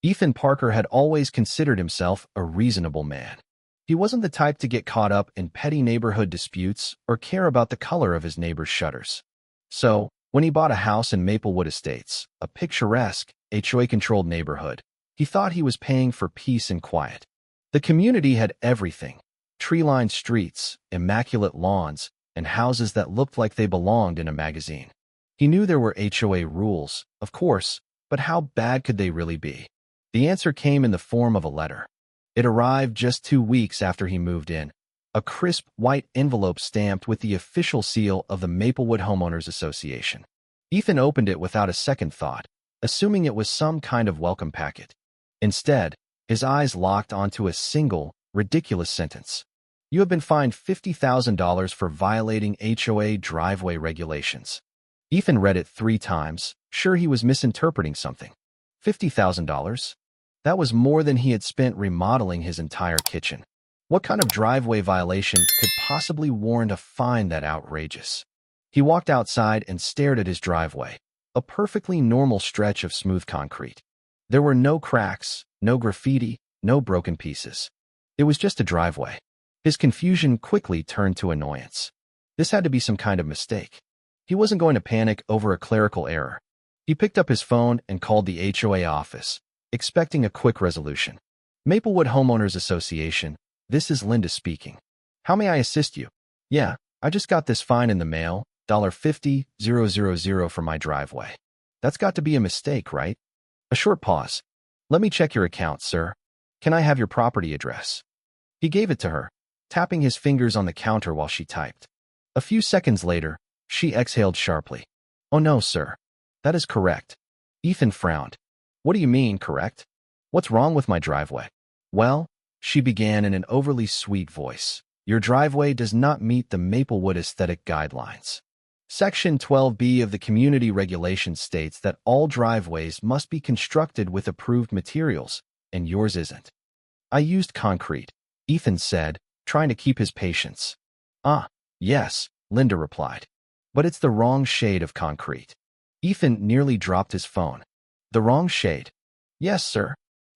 Ethan Parker had always considered himself a reasonable man. He wasn't the type to get caught up in petty neighborhood disputes or care about the color of his neighbor's shutters. So, when he bought a house in Maplewood Estates, a picturesque, HOA-controlled neighborhood, he thought he was paying for peace and quiet. The community had everything: tree-lined streets, immaculate lawns, and houses that looked like they belonged in a magazine. He knew there were HOA rules, of course, but how bad could they really be? The answer came in the form of a letter. It arrived just 2 weeks after he moved in, a crisp white envelope stamped with the official seal of the Maplewood Homeowners Association. Ethan opened it without a second thought, assuming it was some kind of welcome packet. Instead, his eyes locked onto a single, ridiculous sentence. "You have been fined $50,000 for violating HOA driveway regulations." Ethan read it 3 times, sure he was misinterpreting something. $50,000? That was more than he had spent remodeling his entire kitchen. What kind of driveway violation could possibly warrant a fine that outrageous? He walked outside and stared at his driveway, a perfectly normal stretch of smooth concrete. There were no cracks, no graffiti, no broken pieces. It was just a driveway. His confusion quickly turned to annoyance. This had to be some kind of mistake. He wasn't going to panic over a clerical error. He picked up his phone and called the HOA office, expecting a quick resolution. "Maplewood Homeowners Association, this is Linda speaking. How may I assist you?" "Yeah, I just got this fine in the mail, $50,000 for my driveway." "That's got to be a mistake, right?" A short pause. "Let me check your account, sir. Can I have your property address?" He gave it to her, tapping his fingers on the counter while she typed. A few seconds later, she exhaled sharply. "Oh no, sir. That is correct." Ethan frowned. "What do you mean, correct? What's wrong with my driveway?" "Well," she began in an overly sweet voice, "your driveway does not meet the Maplewood aesthetic guidelines. Section 12B of the community regulations states that all driveways must be constructed with approved materials, and yours isn't." "I used concrete," Ethan said, trying to keep his patience. "Ah, yes," Linda replied. "But it's the wrong shade of concrete." Ethan nearly dropped his phone. "The wrong shade?" "Yes, sir.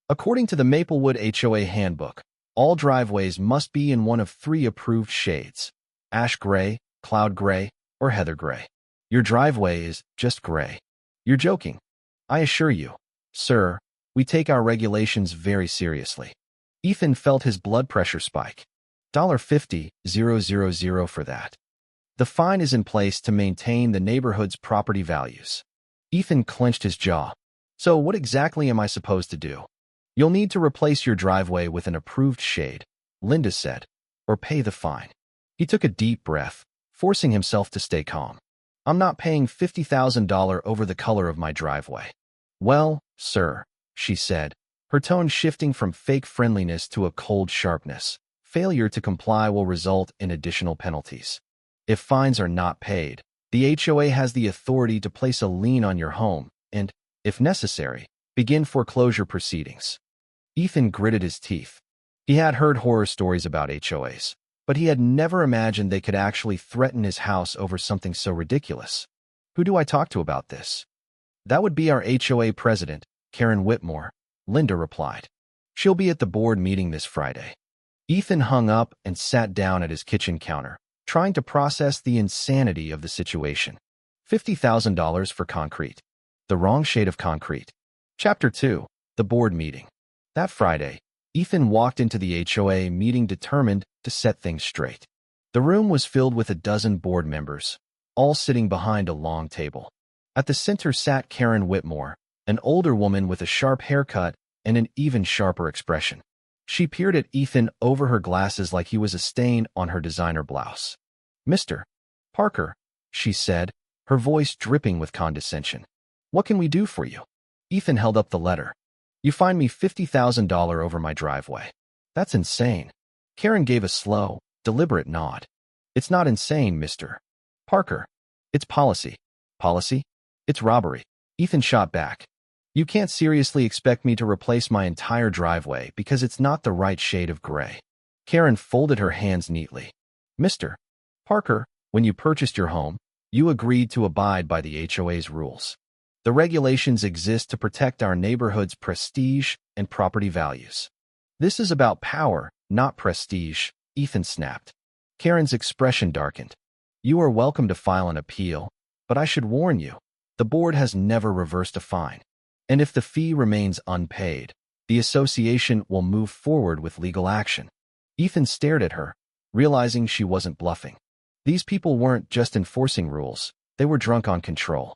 According to the Maplewood HOA handbook, all driveways must be in one of 3 approved shades: ash gray, cloud gray, or heather gray. Your driveway is just gray." "You're joking." "I assure you, sir, we take our regulations very seriously." Ethan felt his blood pressure spike. $50,000 for that. The fine is in place to maintain the neighborhood's property values. Ethan clenched his jaw. "So what exactly am I supposed to do?" "You'll need to replace your driveway with an approved shade," Linda said, "or pay the fine." He took a deep breath, forcing himself to stay calm. "I'm not paying $50,000 over the color of my driveway." "Well, sir," she said, her tone shifting from fake friendliness to a cold sharpness, "failure to comply will result in additional penalties. If fines are not paid, the HOA has the authority to place a lien on your home and, if necessary, begin foreclosure proceedings." Ethan gritted his teeth. He had heard horror stories about HOAs, but he had never imagined they could actually threaten his house over something so ridiculous. "Who do I talk to about this?" "That would be our HOA president, Karen Whitmore," Linda replied. "She'll be at the board meeting this Friday." Ethan hung up and sat down at his kitchen counter, trying to process the insanity of the situation. $50,000 for concrete. The wrong shade of concrete. Chapter 2. The board meeting. That Friday, Ethan walked into the HOA meeting determined to set things straight. The room was filled with a dozen board members, all sitting behind a long table. At the center sat Karen Whitmore, an older woman with a sharp haircut and an even sharper expression. She peered at Ethan over her glasses like he was a stain on her designer blouse. "Mr. Parker," she said, her voice dripping with condescension. "What can we do for you?" Ethan held up the letter. "You fined me $50,000 over my driveway." "That's insane." Karen gave a slow, deliberate nod. "It's not insane, Mr. Parker. It's policy." "Policy? It's robbery." Ethan shot back. "You can't seriously expect me to replace my entire driveway because it's not the right shade of gray." Karen folded her hands neatly. "Mr. Parker, when you purchased your home, you agreed to abide by the HOA's rules. The regulations exist to protect our neighborhood's prestige and property values. This is about power, not prestige, Ethan snapped. Karen's expression darkened. You are welcome to file an appeal, but I should warn you, the board has never reversed a fine. And if the fee remains unpaid, the association will move forward with legal action. Ethan stared at her, realizing she wasn't bluffing. These people weren't just enforcing rules, they were drunk on control.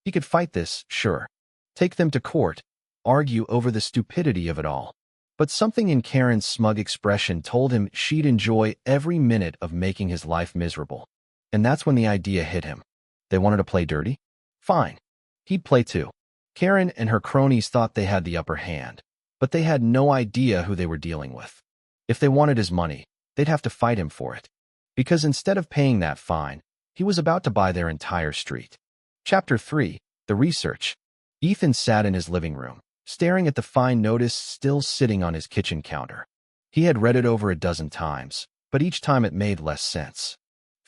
He could fight this, sure. Take them to court, argue over the stupidity of it all. But something in Karen's smug expression told him she'd enjoy every minute of making his life miserable. And that's when the idea hit him. They wanted to play dirty? Fine. He'd play too. Karen and her cronies thought they had the upper hand, but they had no idea who they were dealing with. If they wanted his money, they'd have to fight him for it. Because instead of paying that fine, he was about to buy their entire street. Chapter 3. The Research. Ethan sat in his living room, staring at the fine notice still sitting on his kitchen counter. He had read it over a dozen times, but each time it made less sense.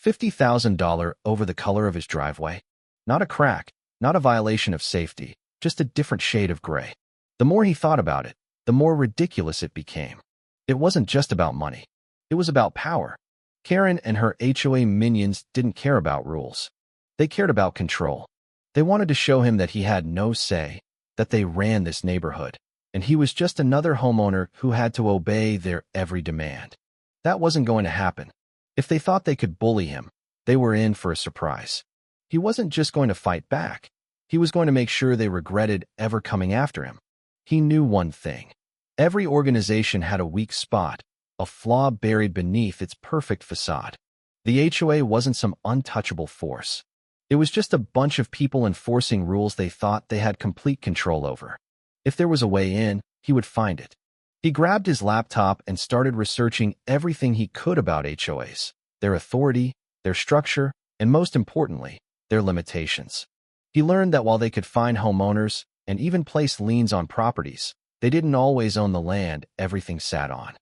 $50,000 over the color of his driveway? Not a crack, not a violation of safety, just a different shade of gray. The more he thought about it, the more ridiculous it became. It wasn't just about money. It was about power. Karen and her HOA minions didn't care about rules. They cared about control. They wanted to show him that he had no say, that they ran this neighborhood, and he was just another homeowner who had to obey their every demand. That wasn't going to happen. If they thought they could bully him, they were in for a surprise. He wasn't just going to fight back. He was going to make sure they regretted ever coming after him. He knew one thing. Every organization had a weak spot, a flaw buried beneath its perfect facade. The HOA wasn't some untouchable force. It was just a bunch of people enforcing rules they thought they had complete control over. If there was a way in, he would find it. He grabbed his laptop and started researching everything he could about HOAs, their authority, their structure, and most importantly, their limitations. He learned that while they could fine homeowners and even place liens on properties, they didn't always own the land everything sat on.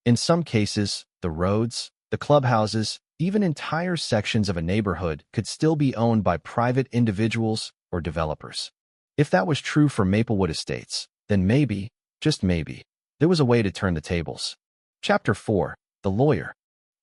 In some cases, the roads, the clubhouses, even entire sections of a neighborhood could still be owned by private individuals or developers. If that was true for Maplewood Estates, then maybe, just maybe, there was a way to turn the tables. Chapter 4. The Lawyer.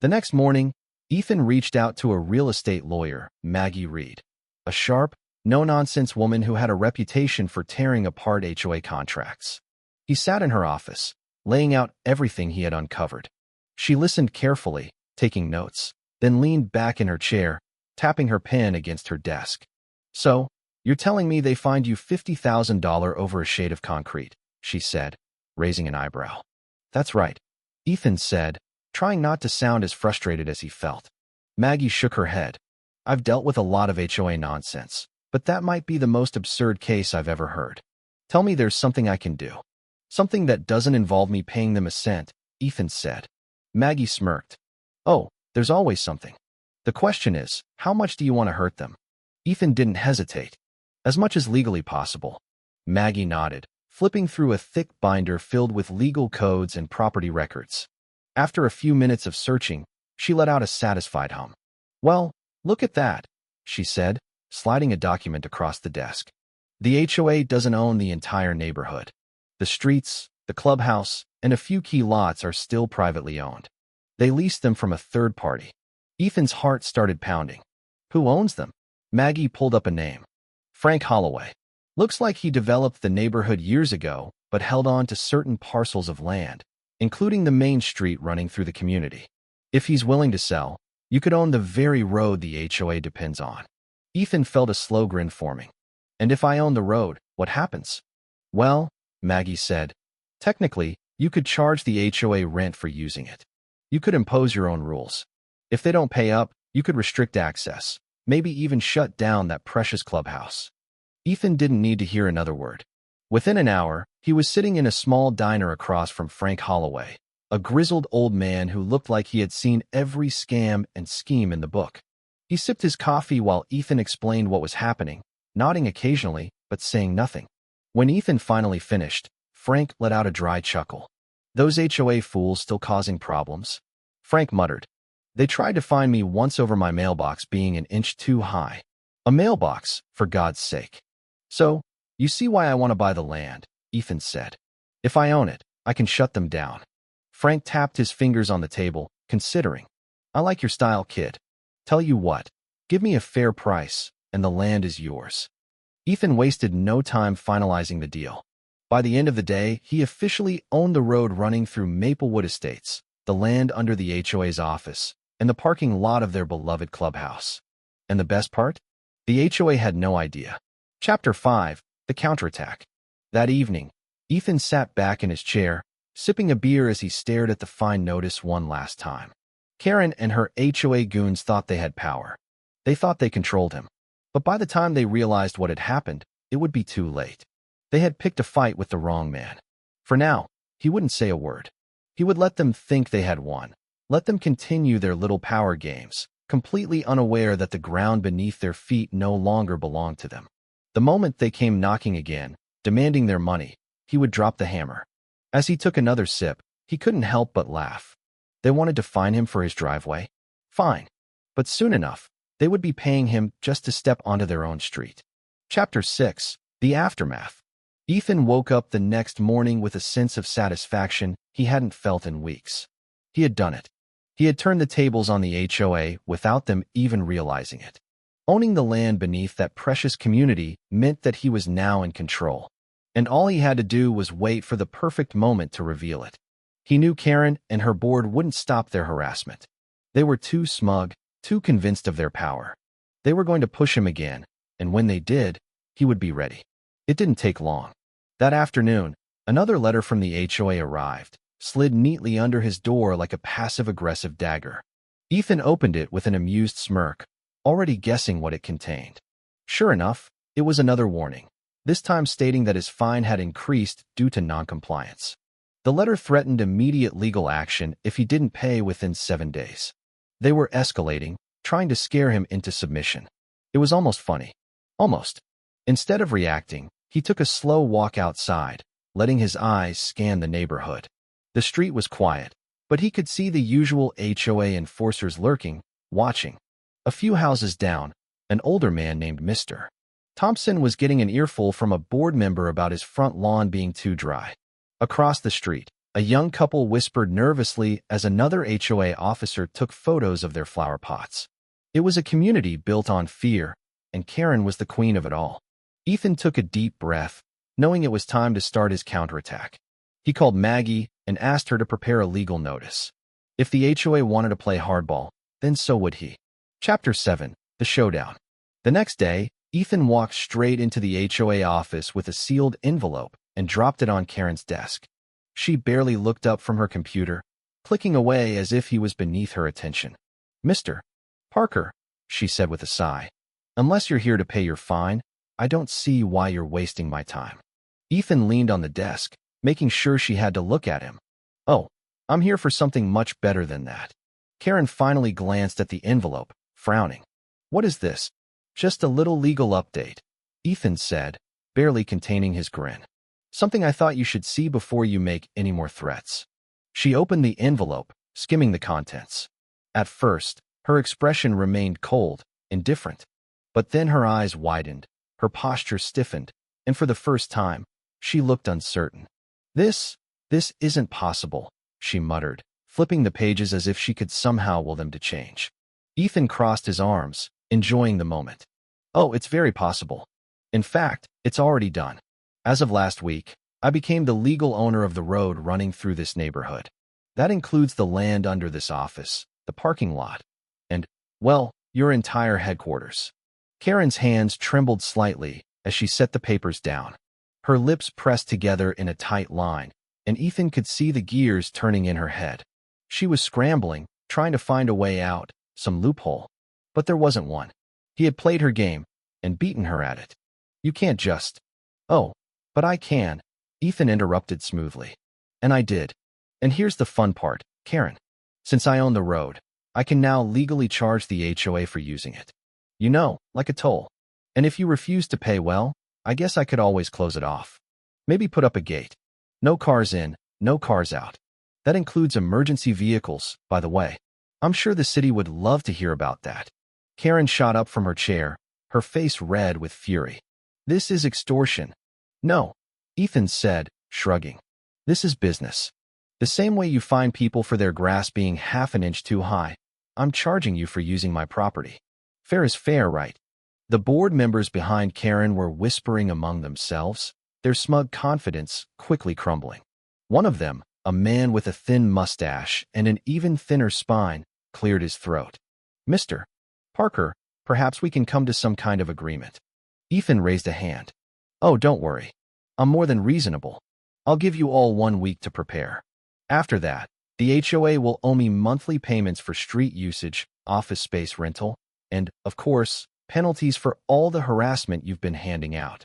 The next morning, Ethan reached out to a real estate lawyer, Maggie Reed, a sharp, no-nonsense woman who had a reputation for tearing apart HOA contracts. He sat in her office, laying out everything he had uncovered. She listened carefully, taking notes, then leaned back in her chair, tapping her pen against her desk. So, you're telling me they fined you $50,000 over a shade of concrete, she said, raising an eyebrow. That's right, Ethan said, trying not to sound as frustrated as he felt. Maggie shook her head. I've dealt with a lot of HOA nonsense, but that might be the most absurd case I've ever heard. Tell me there's something I can do. Something that doesn't involve me paying them a cent, Ethan said. Maggie smirked. Oh, there's always something. The question is, how much do you want to hurt them? Ethan didn't hesitate. As much as legally possible. Maggie nodded, flipping through a thick binder filled with legal codes and property records. After a few minutes of searching, she let out a satisfied hum. Well, look at that, she said, sliding a document across the desk. The HOA doesn't own the entire neighborhood. The streets, the clubhouse, and a few key lots are still privately owned. They lease them from a third party. Ethan's heart started pounding. Who owns them? Maggie pulled up a name. Frank Holloway. Looks like he developed the neighborhood years ago, but held on to certain parcels of land, including the main street running through the community. If he's willing to sell, you could own the very road the HOA depends on. Ethan felt a slow grin forming. And if I own the road, what happens? Well, Maggie said, technically, you could charge the HOA rent for using it. You could impose your own rules. If they don't pay up, you could restrict access, maybe even shut down that precious clubhouse. Ethan didn't need to hear another word. Within an hour, he was sitting in a small diner across from Frank Holloway, a grizzled old man who looked like he had seen every scam and scheme in the book. He sipped his coffee while Ethan explained what was happening, nodding occasionally, but saying nothing. When Ethan finally finished, Frank let out a dry chuckle. Those HOA fools still causing problems? Frank muttered. They tried to fine me once over my mailbox being an inch too high. A mailbox, for God's sake. So, You see why I want to buy the land, Ethan said. If I own it, I can shut them down. Frank tapped his fingers on the table, considering. I like your style, kid. Tell you what, give me a fair price, and the land is yours. Ethan wasted no time finalizing the deal. By the end of the day, he officially owned the road running through Maplewood Estates, the land under the HOA's office, and the parking lot of their beloved clubhouse. And the best part? The HOA had no idea. Chapter 5, The Counterattack. That evening, Ethan sat back in his chair, sipping a beer as he stared at the fine notice one last time. Karen and her HOA goons thought they had power. They thought they controlled him. But by the time they realized what had happened, it would be too late. They had picked a fight with the wrong man. For now, he wouldn't say a word. He would let them think they had won. Let them continue their little power games, completely unaware that the ground beneath their feet no longer belonged to them. The moment they came knocking again, demanding their money, he would drop the hammer. As he took another sip, he couldn't help but laugh. They wanted to fine him for his driveway? Fine. But soon enough, they would be paying him just to step onto their own street. Chapter 6, The Aftermath. Ethan woke up the next morning with a sense of satisfaction he hadn't felt in weeks. He had done it. He had turned the tables on the HOA without them even realizing it. Owning the land beneath that precious community meant that he was now in control. And all he had to do was wait for the perfect moment to reveal it. He knew Karen and her board wouldn't stop their harassment. They were too smug, too convinced of their power. They were going to push him again, and when they did, he would be ready. It didn't take long. That afternoon, another letter from the HOA arrived, slid neatly under his door like a passive-aggressive dagger. Ethan opened it with an amused smirk, already guessing what it contained. Sure enough, it was another warning, this time stating that his fine had increased due to noncompliance. The letter threatened immediate legal action if he didn't pay within 7 days. They were escalating, trying to scare him into submission. It was almost funny. Almost. Instead of reacting, he took a slow walk outside, letting his eyes scan the neighborhood. The street was quiet, but he could see the usual HOA enforcers lurking, watching. A few houses down, an older man named Mr. Thompson was getting an earful from a board member about his front lawn being too dry. Across the street, a young couple whispered nervously as another HOA officer took photos of their flower pots. It was a community built on fear, and Karen was the queen of it all. Ethan took a deep breath, knowing it was time to start his counterattack. He called Maggie and asked her to prepare a legal notice. If the HOA wanted to play hardball, then so would he. Chapter 7, The Showdown. The next day, Ethan walked straight into the HOA office with a sealed envelope and dropped it on Karen's desk. She barely looked up from her computer, clicking away as if he was beneath her attention. Mr. Parker, she said with a sigh, unless you're here to pay your fine, I don't see why you're wasting my time. Ethan leaned on the desk, making sure she had to look at him. Oh, I'm here for something much better than that. Karen finally glanced at the envelope, frowning. What is this? Just a little legal update, Ethan said, barely containing his grin. Something I thought you should see before you make any more threats. She opened the envelope, skimming the contents. At first, her expression remained cold, indifferent. But then her eyes widened, her posture stiffened, and for the first time, she looked uncertain. This isn't possible, she muttered, flipping the pages as if she could somehow will them to change. Ethan crossed his arms, enjoying the moment. Oh, it's very possible. In fact, it's already done. As of last week, I became the legal owner of the road running through this neighborhood. That includes the land under this office, the parking lot, and, well, your entire headquarters. Karen's hands trembled slightly as she set the papers down. Her lips pressed together in a tight line, and Ethan could see the gears turning in her head. She was scrambling, trying to find a way out, some loophole. But there wasn't one. He had played her game and beaten her at it. You can't just... Oh, but I can, Ethan interrupted smoothly. And I did. And here's the fun part, Karen. Since I own the road, I can now legally charge the HOA for using it. You know, like a toll. And if you refuse to pay, well, I guess I could always close it off. Maybe put up a gate. No cars in, no cars out. That includes emergency vehicles, by the way. I'm sure the city would love to hear about that. Karen shot up from her chair, her face red with fury. This is extortion, No, Ethan said, shrugging. This is business. The same way you fine people for their grass being half an inch too high, I'm charging you for using my property. Fair is fair, right? The board members behind Karen were whispering among themselves, their smug confidence quickly crumbling. One of them, a man with a thin mustache and an even thinner spine, cleared his throat. Mr. Parker, perhaps we can come to some kind of agreement. Ethan raised a hand. Oh, don't worry. I'm more than reasonable. I'll give you all 1 week to prepare. After that, the HOA will owe me monthly payments for street usage, office space rental, and, of course, penalties for all the harassment you've been handing out.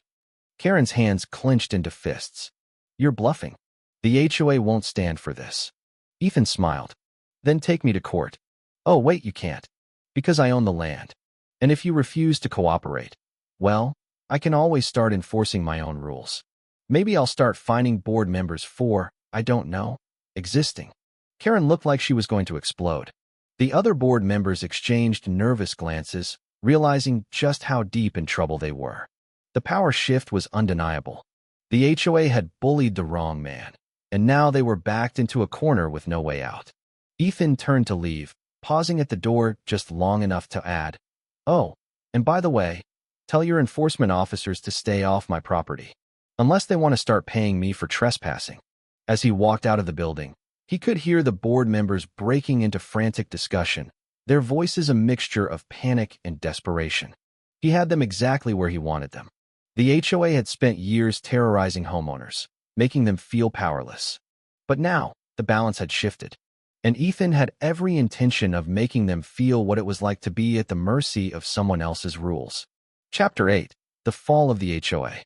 Karen's hands clenched into fists. You're bluffing. The HOA won't stand for this. Ethan smiled. Then take me to court. Oh, wait, you can't. Because I own the land. And if you refuse to cooperate, well, I can always start enforcing my own rules. Maybe I'll start fining board members for, I don't know, existing. Karen looked like she was going to explode. The other board members exchanged nervous glances, realizing just how deep in trouble they were. The power shift was undeniable. The HOA had bullied the wrong man, and now they were backed into a corner with no way out. Ethan turned to leave, pausing at the door just long enough to add, oh, and by the way, tell your enforcement officers to stay off my property, unless they want to start paying me for trespassing. As he walked out of the building, he could hear the board members breaking into frantic discussion, their voices a mixture of panic and desperation. He had them exactly where he wanted them. The HOA had spent years terrorizing homeowners, making them feel powerless. But now, the balance had shifted, and Ethan had every intention of making them feel what it was like to be at the mercy of someone else's rules. Chapter 8. The Fall of the HOA.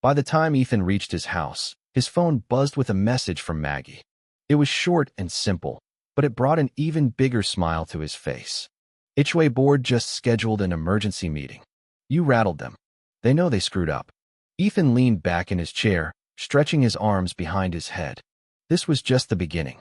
By the time Ethan reached his house, his phone buzzed with a message from Maggie. It was short and simple, but it brought an even bigger smile to his face. HOA board just scheduled an emergency meeting. You rattled them. They know they screwed up. Ethan leaned back in his chair, stretching his arms behind his head. This was just the beginning.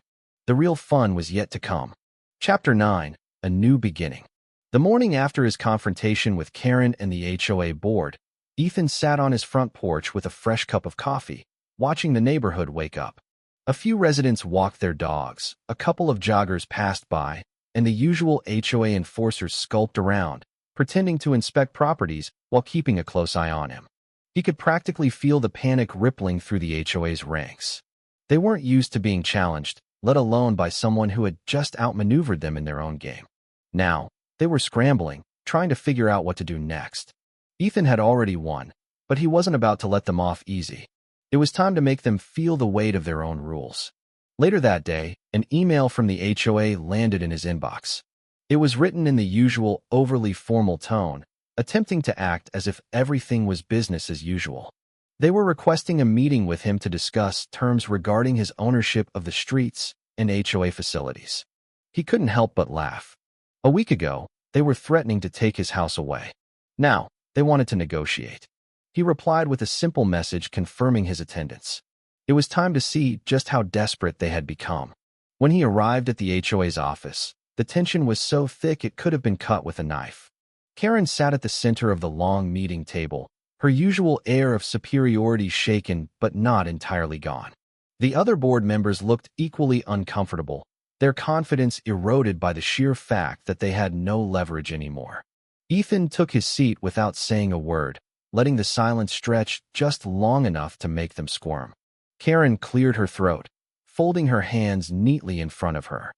The real fun was yet to come. Chapter 9. A New Beginning. The morning after his confrontation with Karen and the HOA board, Ethan sat on his front porch with a fresh cup of coffee, watching the neighborhood wake up. A few residents walked their dogs, a couple of joggers passed by, and the usual HOA enforcers skulked around, pretending to inspect properties while keeping a close eye on him. He could practically feel the panic rippling through the HOA's ranks. They weren't used to being challenged, let alone by someone who had just outmaneuvered them in their own game. Now, they were scrambling, trying to figure out what to do next. Ethan had already won, but he wasn't about to let them off easy. It was time to make them feel the weight of their own rules. Later that day, an email from the HOA landed in his inbox. It was written in the usual overly formal tone, attempting to act as if everything was business as usual. They were requesting a meeting with him to discuss terms regarding his ownership of the streets and HOA facilities. He couldn't help but laugh. A week ago, they were threatening to take his house away. Now, they wanted to negotiate. He replied with a simple message confirming his attendance. It was time to see just how desperate they had become. When he arrived at the HOA's office, the tension was so thick it could have been cut with a knife. Karen sat at the center of the long meeting table, her usual air of superiority shaken but not entirely gone. The other board members looked equally uncomfortable, their confidence eroded by the sheer fact that they had no leverage anymore. Ethan took his seat without saying a word, letting the silence stretch just long enough to make them squirm. Karen cleared her throat, folding her hands neatly in front of her.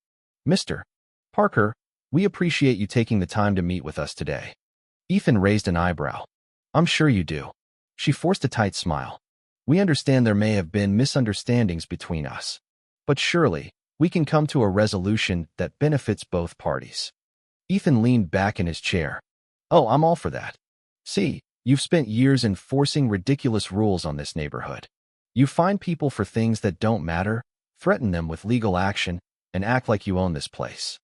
Mr. Parker, we appreciate you taking the time to meet with us today. Ethan raised an eyebrow. I'm sure you do. She forced a tight smile. We understand there may have been misunderstandings between us, but surely we can come to a resolution that benefits both parties. Ethan leaned back in his chair. Oh, I'm all for that. See, you've spent years enforcing ridiculous rules on this neighborhood. You fine people for things that don't matter, threaten them with legal action, and act like you own this place.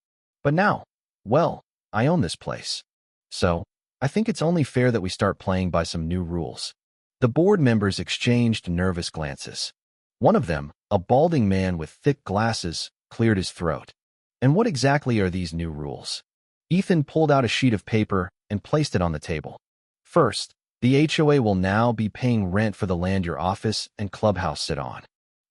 But now, well, I own this place. So, I think it's only fair that we start playing by some new rules. The board members exchanged nervous glances. One of them, a balding man with thick glasses, cleared his throat. And what exactly are these new rules? Ethan pulled out a sheet of paper and placed it on the table. First, The HOA will now be paying rent for the land your office and clubhouse sit on.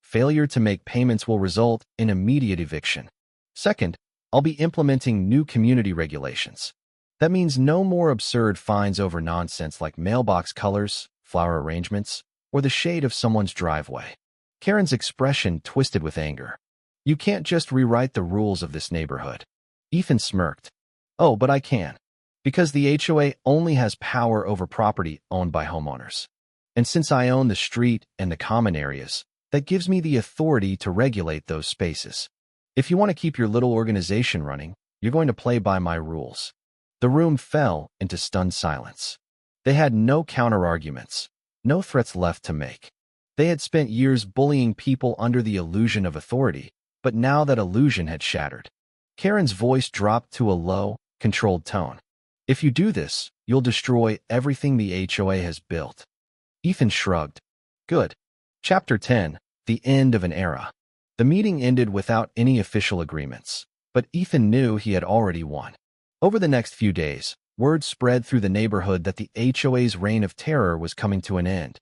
Failure to make payments will result in immediate eviction. Second, I'll be implementing new community regulations. That means no more absurd fines over nonsense like mailbox colors, flower arrangements, or the shade of someone's driveway. Karen's expression twisted with anger. You can't just rewrite the rules of this neighborhood. Ethan smirked. Oh, but I can. Because the HOA only has power over property owned by homeowners. And since I own the street and the common areas, that gives me the authority to regulate those spaces. If you want to keep your little organization running, you're going to play by my rules. The room fell into stunned silence. They had no counter-arguments, no threats left to make. They had spent years bullying people under the illusion of authority, but now that illusion had shattered. Karen's voice dropped to a low, controlled tone. If you do this, you'll destroy everything the HOA has built. Ethan shrugged. Good. Chapter 10, The End of an Era. The meeting ended without any official agreements, but Ethan knew he had already won. Over the next few days, word spread through the neighborhood that the HOA's reign of terror was coming to an end.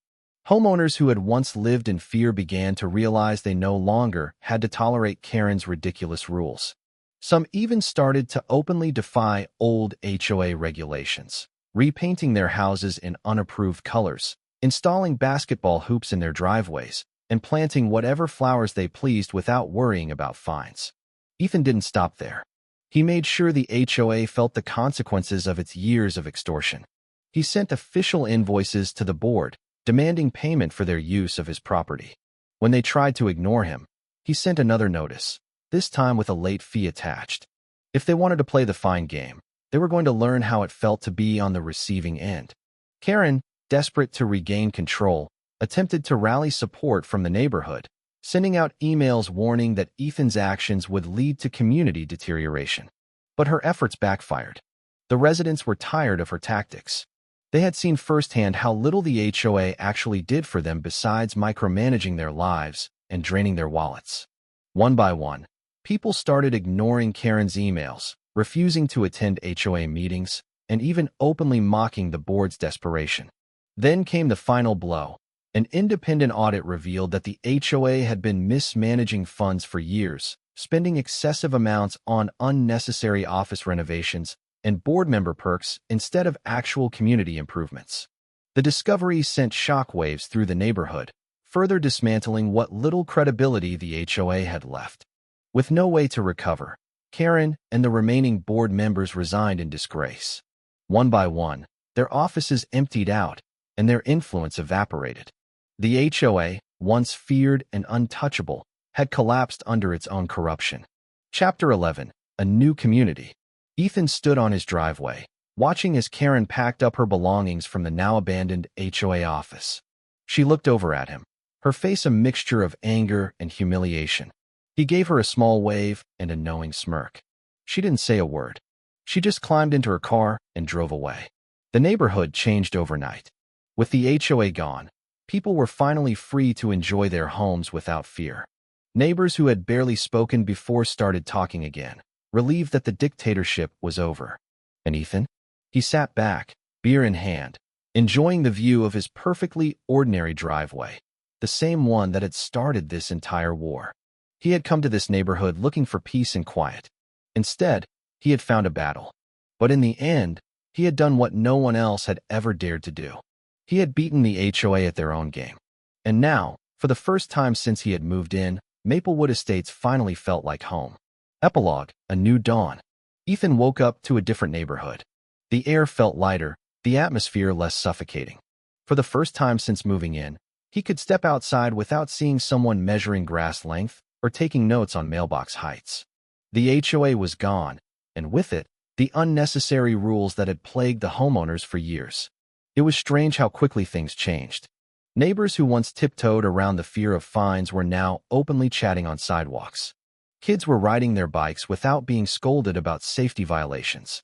Homeowners who had once lived in fear began to realize they no longer had to tolerate Karen's ridiculous rules. Some even started to openly defy old HOA regulations, repainting their houses in unapproved colors, installing basketball hoops in their driveways, and planting whatever flowers they pleased without worrying about fines. Ethan didn't stop there. He made sure the HOA felt the consequences of its years of extortion. He sent official invoices to the board, demanding payment for their use of his property. When they tried to ignore him, he sent another notice, this time with a late fee attached. If they wanted to play the fine game, they were going to learn how it felt to be on the receiving end. Karen, desperate to regain control, attempted to rally support from the neighborhood, sending out emails warning that Ethan's actions would lead to community deterioration. But her efforts backfired. The residents were tired of her tactics. They had seen firsthand how little the HOA actually did for them besides micromanaging their lives and draining their wallets. One by one, people started ignoring Karen's emails, refusing to attend HOA meetings, and even openly mocking the board's desperation. Then came the final blow. An independent audit revealed that the HOA had been mismanaging funds for years, spending excessive amounts on unnecessary office renovations and board member perks instead of actual community improvements. The discovery sent shockwaves through the neighborhood, further dismantling what little credibility the HOA had left. With no way to recover, Karen and the remaining board members resigned in disgrace. One by one, their offices emptied out, and their influence evaporated. The HOA, once feared and untouchable, had collapsed under its own corruption. Chapter 11, A New Community. Ethan stood on his driveway, watching as Karen packed up her belongings from the now-abandoned HOA office. She looked over at him, her face a mixture of anger and humiliation. He gave her a small wave and a knowing smirk. She didn't say a word. She just climbed into her car and drove away. The neighborhood changed overnight. With the HOA gone, people were finally free to enjoy their homes without fear. Neighbors who had barely spoken before started talking again, relieved that the dictatorship was over. And Ethan? He sat back, beer in hand, enjoying the view of his perfectly ordinary driveway, the same one that had started this entire war. He had come to this neighborhood looking for peace and quiet. Instead, he had found a battle. But in the end, he had done what no one else had ever dared to do. He had beaten the HOA at their own game. And now, for the first time since he had moved in, Maplewood Estates finally felt like home. Epilogue, A New Dawn. Ethan woke up to a different neighborhood. The air felt lighter, the atmosphere less suffocating. For the first time since moving in, he could step outside without seeing someone measuring grass length or taking notes on mailbox heights. The HOA was gone, and with it, the unnecessary rules that had plagued the homeowners for years. It was strange how quickly things changed. Neighbors who once tiptoed around the fear of fines were now openly chatting on sidewalks. Kids were riding their bikes without being scolded about safety violations.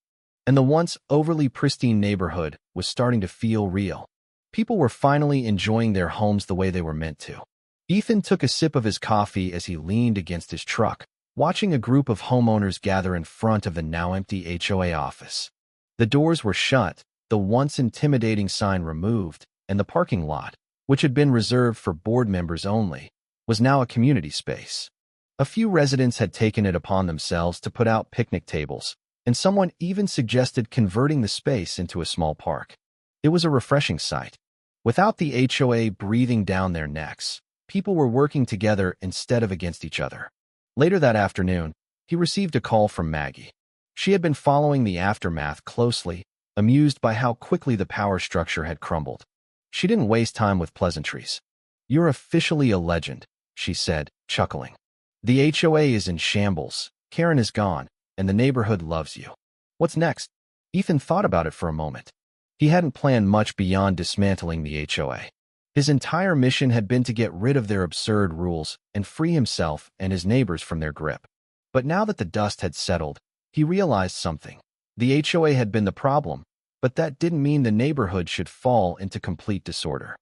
And the once overly pristine neighborhood was starting to feel real. People were finally enjoying their homes the way they were meant to. Ethan took a sip of his coffee as he leaned against his truck, watching a group of homeowners gather in front of the now-empty HOA office. The doors were shut, the once intimidating sign removed, and the parking lot, which had been reserved for board members only, was now a community space. A few residents had taken it upon themselves to put out picnic tables, and someone even suggested converting the space into a small park. It was a refreshing sight. Without the HOA breathing down their necks, people were working together instead of against each other. Later that afternoon, he received a call from Maggie. She had been following the aftermath closely, amused by how quickly the power structure had crumbled. She didn't waste time with pleasantries. "You're officially a legend," she said, chuckling. "The HOA is in shambles, Karen is gone, and the neighborhood loves you. What's next?" Ethan thought about it for a moment. He hadn't planned much beyond dismantling the HOA. His entire mission had been to get rid of their absurd rules and free himself and his neighbors from their grip. But now that the dust had settled, he realized something. The HOA had been the problem, but that didn't mean the neighborhood should fall into complete disorder.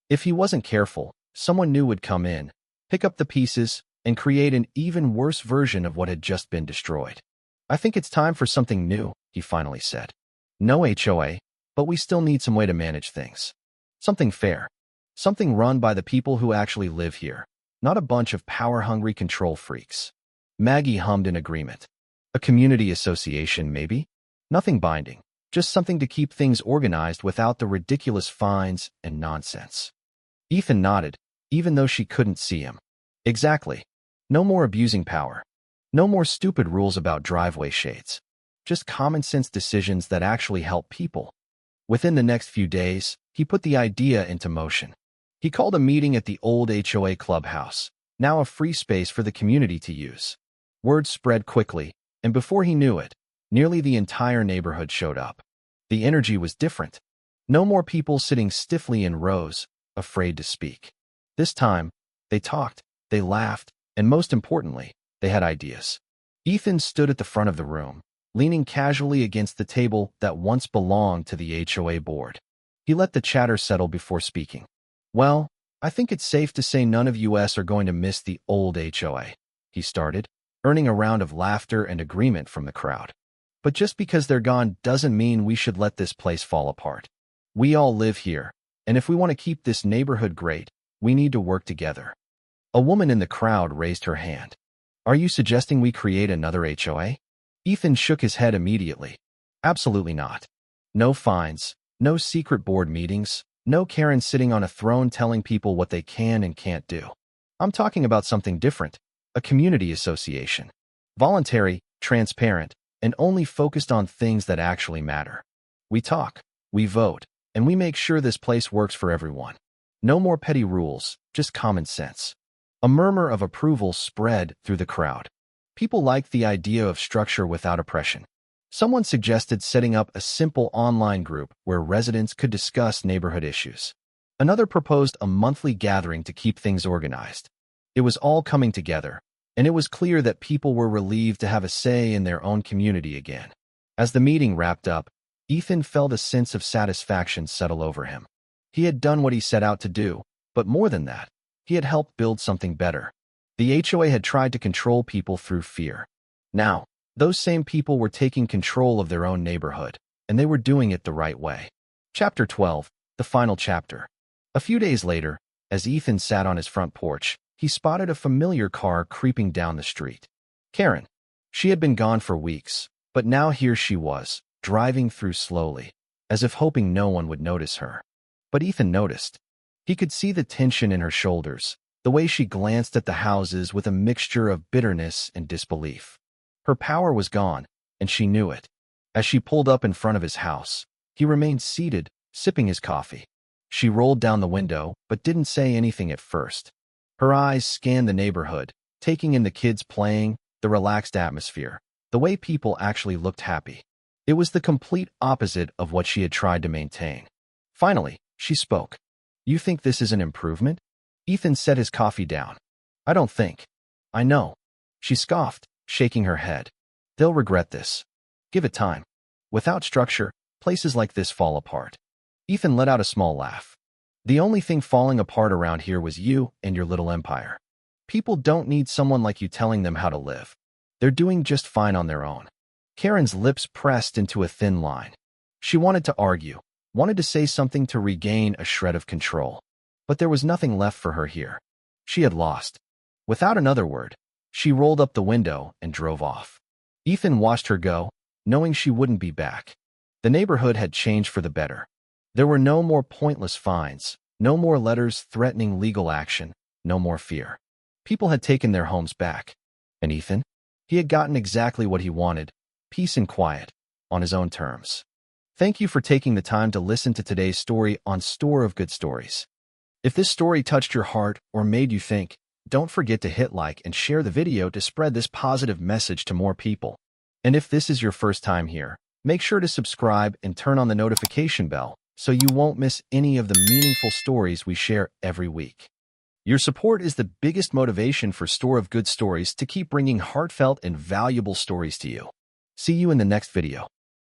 If he wasn't careful, someone new would come in, pick up the pieces, and create an even worse version of what had just been destroyed. "I think it's time for something new," he finally said. "No HOA, but we still need some way to manage things. Something fair. Something run by the people who actually live here, not a bunch of power-hungry control freaks." Maggie hummed in agreement. "A community association, maybe? Nothing binding, just something to keep things organized without the ridiculous fines and nonsense." Ethan nodded, even though she couldn't see him. "Exactly. No more abusing power. No more stupid rules about driveway shades. Just common-sense decisions that actually help people." Within the next few days, he put the idea into motion. He called a meeting at the old HOA clubhouse, now a free space for the community to use. Word spread quickly, and before he knew it, nearly the entire neighborhood showed up. The energy was different. No more people sitting stiffly in rows, afraid to speak. This time, they talked, they laughed, and most importantly, they had ideas. Ethan stood at the front of the room, leaning casually against the table that once belonged to the HOA board. He let the chatter settle before speaking. "Well, I think it's safe to say none of us are going to miss the old HOA," he started, earning a round of laughter and agreement from the crowd. "But just because they're gone doesn't mean we should let this place fall apart. We all live here, and if we want to keep this neighborhood great, we need to work together." A woman in the crowd raised her hand. "Are you suggesting we create another HOA?" Ethan shook his head immediately. "Absolutely not. No fines, no secret board meetings, no Karen sitting on a throne telling people what they can and can't do. I'm talking about something different, a community association. Voluntary, transparent, and only focused on things that actually matter. We talk, we vote, and we make sure this place works for everyone. No more petty rules, just common sense." A murmur of approval spread through the crowd. People liked the idea of structure without oppression. Someone suggested setting up a simple online group where residents could discuss neighborhood issues. Another proposed a monthly gathering to keep things organized. It was all coming together, and it was clear that people were relieved to have a say in their own community again. As the meeting wrapped up, Ethan felt a sense of satisfaction settle over him. He had done what he set out to do, but more than that, he had helped build something better. The HOA had tried to control people through fear. Now, those same people were taking control of their own neighborhood, and they were doing it the right way. Chapter 12, the final chapter. A few days later, as Ethan sat on his front porch, he spotted a familiar car creeping down the street. Karen. She had been gone for weeks, but now here she was, driving through slowly, as if hoping no one would notice her. But Ethan noticed. He could see the tension in her shoulders, the way she glanced at the houses with a mixture of bitterness and disbelief. Her power was gone, and she knew it. As she pulled up in front of his house, he remained seated, sipping his coffee. She rolled down the window, but didn't say anything at first. Her eyes scanned the neighborhood, taking in the kids playing, the relaxed atmosphere, the way people actually looked happy. It was the complete opposite of what she had tried to maintain. Finally, she spoke. "You think this is an improvement?" Ethan set his coffee down. "I don't think. I know." She scoffed, shaking her head. "They'll regret this. Give it time. Without structure, places like this fall apart." Ethan let out a small laugh. "The only thing falling apart around here was you and your little empire. People don't need someone like you telling them how to live. They're doing just fine on their own." Karen's lips pressed into a thin line. She wanted to argue, wanted to say something to regain a shred of control. But there was nothing left for her here. She had lost. Without another word, she rolled up the window and drove off. Ethan watched her go, knowing she wouldn't be back. The neighborhood had changed for the better. There were no more pointless fines, no more letters threatening legal action, no more fear. People had taken their homes back. And Ethan? He had gotten exactly what he wanted, peace and quiet, on his own terms. Thank you for taking the time to listen to today's story on Store of Good Stories. If this story touched your heart or made you think, don't forget to hit like and share the video to spread this positive message to more people. And if this is your first time here, make sure to subscribe and turn on the notification bell so you won't miss any of the meaningful stories we share every week. Your support is the biggest motivation for Store of Good Stories to keep bringing heartfelt and valuable stories to you. See you in the next video.